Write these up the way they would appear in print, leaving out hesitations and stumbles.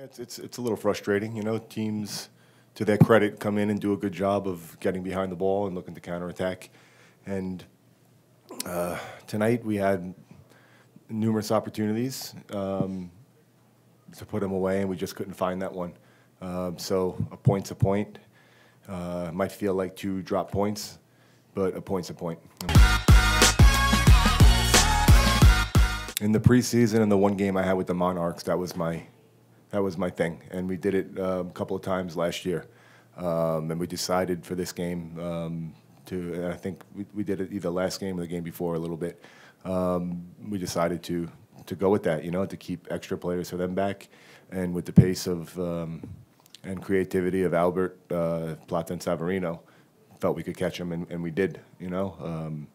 It's a little frustrating, you know. Teams, to their credit, come in and do a good job of getting behind the ball and looking to counterattack. And tonight we had numerous opportunities to put them away, and we just couldn't find that one. So a point's a point. Might feel like 2 drop points, but a point's a point. In the preseason and the one game I had with the Monarchs, that was my thing, and we did it a couple of times last year. And we decided for this game and I think we did it either last game or the game before a little bit. We decided to go with that, you know, to keep extra players for them back, and with the pace of and creativity of Albert, Plata, and Savarino, felt we could catch them, and we did, you know.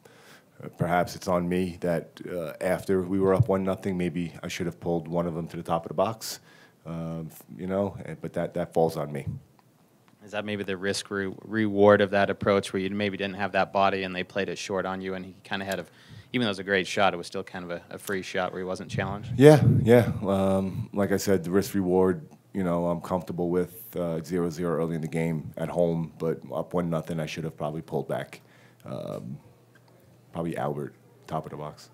Perhaps it's on me that after we were up 1-0, maybe I should have pulled one of them to the top of the box, you know, but that falls on me. Is that maybe the risk reward of that approach, where you maybe didn't have that body and they played it short on you, and he kind of had even though it was a great shot, it was still kind of a free shot where he wasn't challenged? Yeah. Like I said, the risk reward, you know, I'm comfortable with 0-0 early in the game at home, but up 1-0, I should have probably pulled back. Probably Albert, top of the box.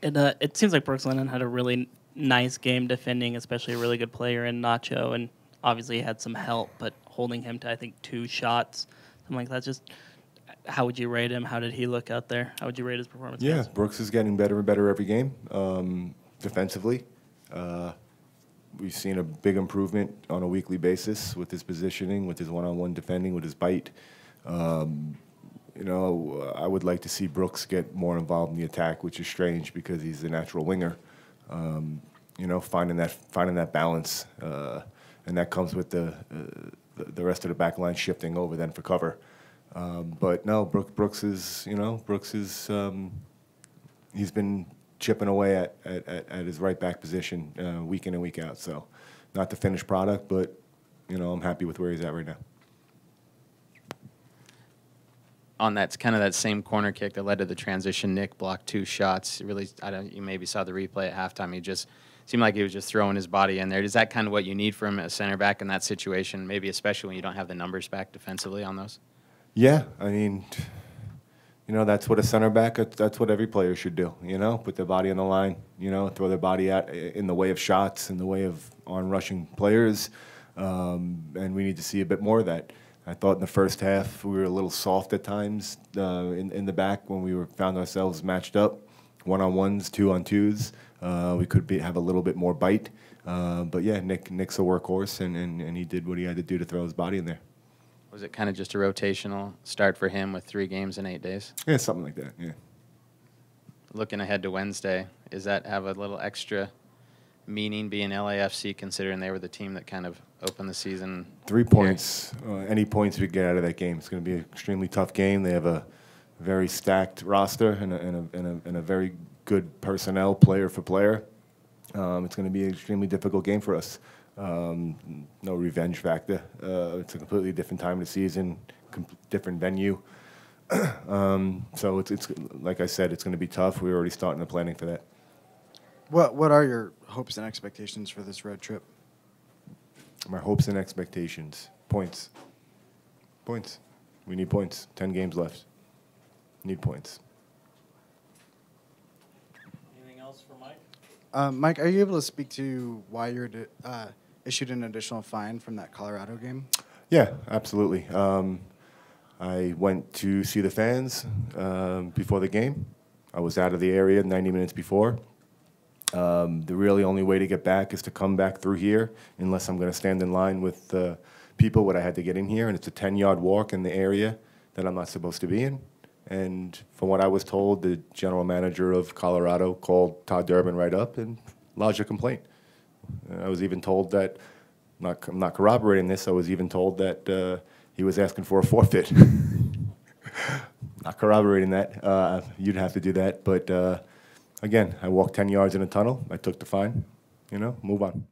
It seems like Brooks Lennon had a really nice game defending, especially a really good player in Nacho, and obviously had some help, but holding him to, I think, 2 shots, something like that. Just how would you rate him? How did he look out there? How would you rate his performance? Yeah, Brooks is getting better and better every game defensively. We've seen a big improvement on a weekly basis with his positioning, with his one-on-one defending, with his bite. You know, I would like to see Brooks get more involved in the attack, which is strange because he's a natural winger. You know, finding that balance, and that comes with the rest of the back line shifting over then for cover. But no, Brooks is, you know, he's been chipping away at his right back position week in and week out. So not the finished product, but, you know, I'm happy with where he's at right now. On that kind of that same corner kick that led to the transition, Nick blocked 2 shots. Really, you maybe saw the replay at halftime. He just seemed like he was just throwing his body in there. Is that kind of what you need from a center back in that situation, maybe especially when you don't have the numbers back defensively on those? Yeah, I mean, you know, that's what a center back, that's what every player should do, you know, put their body on the line, you know, throw their body out in the way of shots, in the way of on-rushing players, and we need to see a bit more of that. I thought in the first half we were a little soft at times in the back when we found ourselves matched up, 1-on-1s, 2-on-2s. We could have a little bit more bite, but yeah, Nick's a workhorse, and he did what he had to do to throw his body in there. Was it kind of just a rotational start for him with 3 games in 8 days? Yeah, something like that, yeah. Looking ahead to Wednesday, does that have a little extra meaning being LAFC, considering they were the team that kind of opened the season? 3 points. Any points we get out of that game. It's going to be an extremely tough game. They have a very stacked roster and a very good personnel, player for player. It's going to be an extremely difficult game for us. No revenge factor. It's a completely different time of the season, different venue. So it's like I said, it's going to be tough. We're already starting the planning for that. What are your hopes and expectations for this road trip? My hopes and expectations. Points. Points. We need points. 10 games left. Need points. Anything else for Mike? Mike, are you able to speak to why you're issued an additional fine from that Colorado game? Yeah, absolutely. I went to see the fans before the game. I was out of the area 90 minutes before. The really only way to get back is to come back through here, unless I'm going to stand in line with people what I had to get in here, and it's a 10-yard walk in the area that I'm not supposed to be in. And from what I was told, the general manager of Colorado called Todd Durbin right up and lodged a complaint. I was even told that, I'm not corroborating this, I was even told that he was asking for a forfeit. Not corroborating that. You'd have to do that. But again, I walked 10 yards in a tunnel. I took the fine. You know, move on.